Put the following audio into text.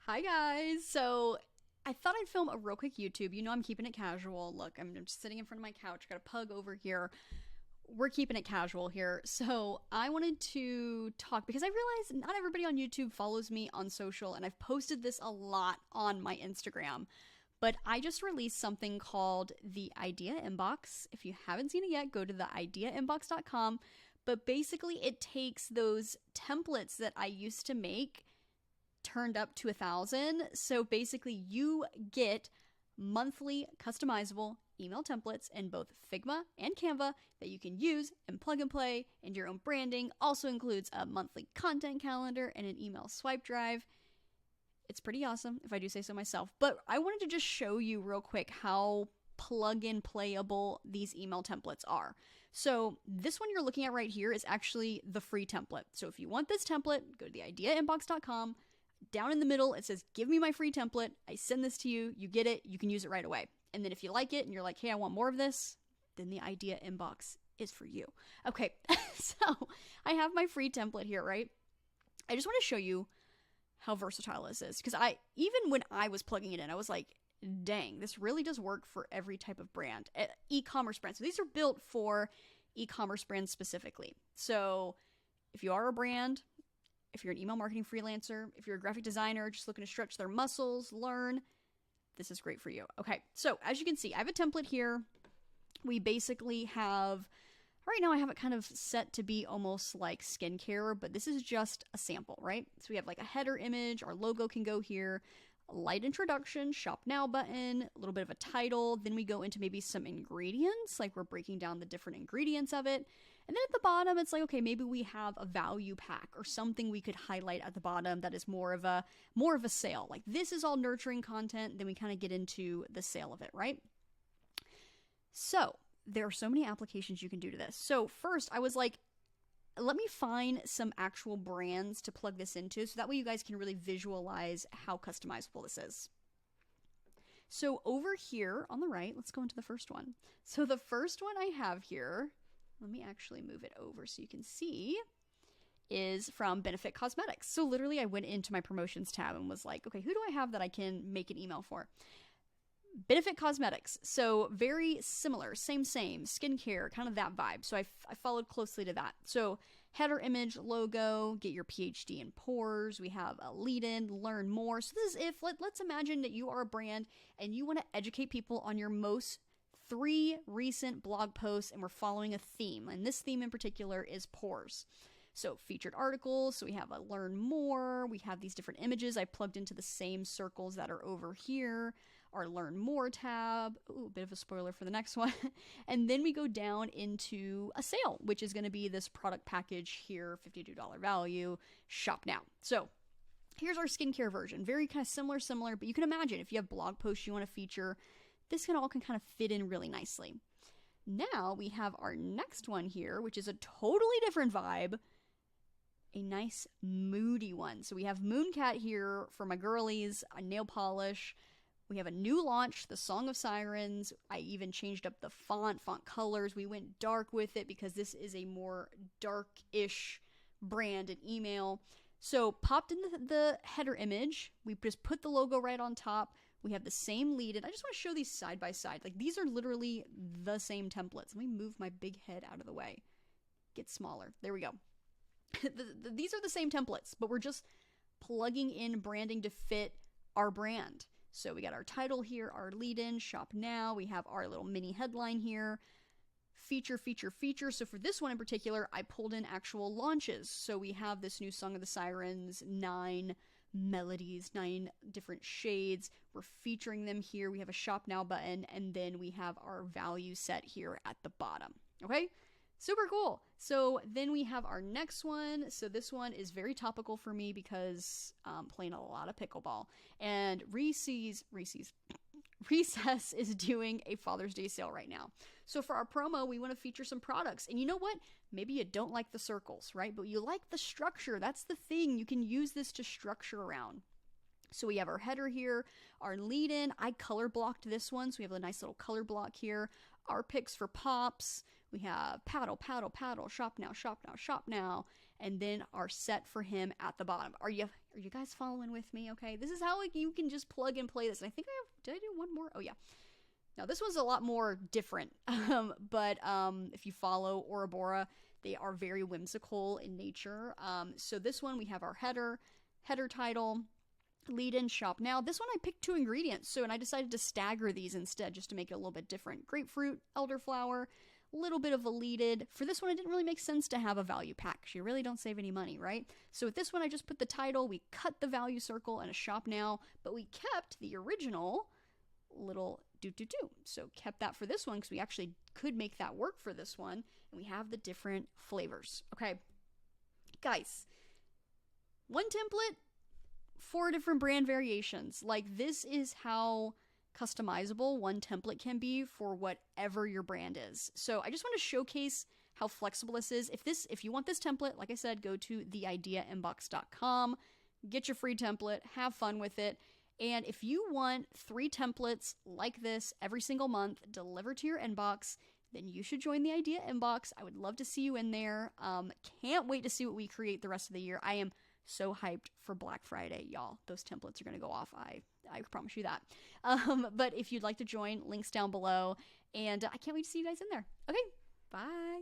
Hi guys. So I thought I'd film a real quick YouTube. You know I'm keeping it casual. Look, I'm just sitting in front of my couch, got a pug over here. We're keeping it casual here. So I wanted to talk because I realize not everybody on YouTube follows me on social, and I've posted this a lot on my Instagram. But I just released something called the Idea Inbox. If you haven't seen it yet, go to theideainbox.com. But basically, it takes those templates that I used to make turned up to 1,000. So basically, you get monthly customizable email templates in both Figma and Canva that you can use and plug and play in your own branding. Also includes a monthly content calendar and an email swipe drive. It's pretty awesome, if I do say so myself. But I wanted to just show you real quick how plug and playable these email templates are. So this one you're looking at right here is actually the free template. So if you want this template, go to theideainbox.com. Down in the middle, it says, give me my free template. I send this to you. You get it. You can use it right away. And then if you like it and you're like, hey, I want more of this, then the Idea Inbox is for you. Okay, so I have my free template here, right? I just want to show you how versatile this is. Because even when I was plugging it in, I was like, dang, this really does work for every type of brand. E-commerce brands. So these are built for e-commerce brands specifically. So if you are a brand, if you're an email marketing freelancer, if you're a graphic designer just looking to stretch their muscles, learn, this is great for you. Okay, so as you can see, I have a template here. We basically have, right now I have it kind of set to be almost like skincare, but this is just a sample, right? So we have like a header image, our logo can go here, a light introduction, shop now button, a little bit of a title. Then we go into maybe some ingredients, like we're breaking down the different ingredients of it. And then at the bottom, it's like, okay, maybe we have a value pack or something we could highlight at the bottom that is more of a sale. Like this is all nurturing content. Then we kind of get into the sale of it, right? So there are so many applications you can do to this. So first I was like, let me find some actual brands to plug this into so that way you guys can really visualize how customizable this is. So over here on the right, let's go into the first one. So the first one I have here, let me actually move it over so you can see, is from Benefit Cosmetics. So literally I went into my promotions tab and was like, okay, who do I have that I can make an email for? Benefit Cosmetics. So very similar, same, skincare, kind of that vibe. So I followed closely to that. So header image, logo, get your PhD in pores. We have a lead in, learn more. So this is if, let's imagine that you are a brand and you want to educate people on your most 3 recent blog posts and we're following a theme. And this theme in particular is pores. So featured articles, so we have a learn more, we have these different images I plugged into the same circles that are over here, our learn more tab, ooh, a bit of a spoiler for the next one, and then we go down into a sale, which is going to be this product package here, $52 value, shop now. So here's our skincare version, very kind of similar, but you can imagine if you have blog posts you want to feature, this can kind of fit in really nicely. Now we have our next one here, which is a totally different vibe, a nice moody one. So we have Mooncat here for my girlies, a nail polish. We have a new launch, the Song of Sirens. I even changed up the font colors. We went dark with it because this is a more dark-ish brand and email. So popped in the header image. We just put the logo right on top. We have the same lead. And I just want to show these side by side. Like these are literally the same templates. Let me move my big head out of the way. Get smaller. There we go. These are the same templates, but we're just plugging in branding to fit our brand. So we got our title here, our lead in, shop now. We have our little mini headline here, feature. So for this one in particular, I pulled in actual launches. So we have this new Song of the Sirens, 9 melodies, 9 different shades. We're featuring them here. We have a shop now button, and then we have our value set here at the bottom. Okay? Super cool. So then we have our next one. So this one is very topical for me because I'm playing a lot of pickleball. And Recess is doing a Father's Day sale right now. So for our promo, we want to feature some products. And you know what? Maybe you don't like the circles, right? But you like the structure. That's the thing. You can use this to structure around. So we have our header here, our lead in. I color blocked this one, so we have a nice little color block here. Our picks for pops. We have paddle, shop now. and then our set for him at the bottom. Are you guys following with me? Okay, this is how you can just plug and play this. And I think did I do one more? Oh yeah. Now this one's a lot more different, but if you follow Ouroboros, they are very whimsical in nature. So this one we have our header title, lead in, shop now. This one I picked 2 ingredients, and I decided to stagger these instead just to make it a little bit different. Grapefruit, elderflower, a little bit of a leaded. For this one, it didn't really make sense to have a value pack because you really don't save any money, right? So with this one, I just put the title, we cut the value circle and a shop now, but we kept the original little do. So kept that for this one because we actually could make that work for this one, and we have the different flavors. Okay, guys, one template, 4 different brand variations. Like, this is how customizable one template can be for whatever your brand is. So I just want to showcase how flexible this is. If you want this template, like I said, go to theideainbox.com, get your free template, have fun with it. And if you want 3 templates like this every single month delivered to your inbox, then you should join the Idea Inbox. I would love to see you in there. Can't wait to see what we create the rest of the year. I am so hyped for Black Friday, y'all. Those templates are going to go off. I promise you that. But if you'd like to join, links down below. And I can't wait to see you guys in there. Okay, bye.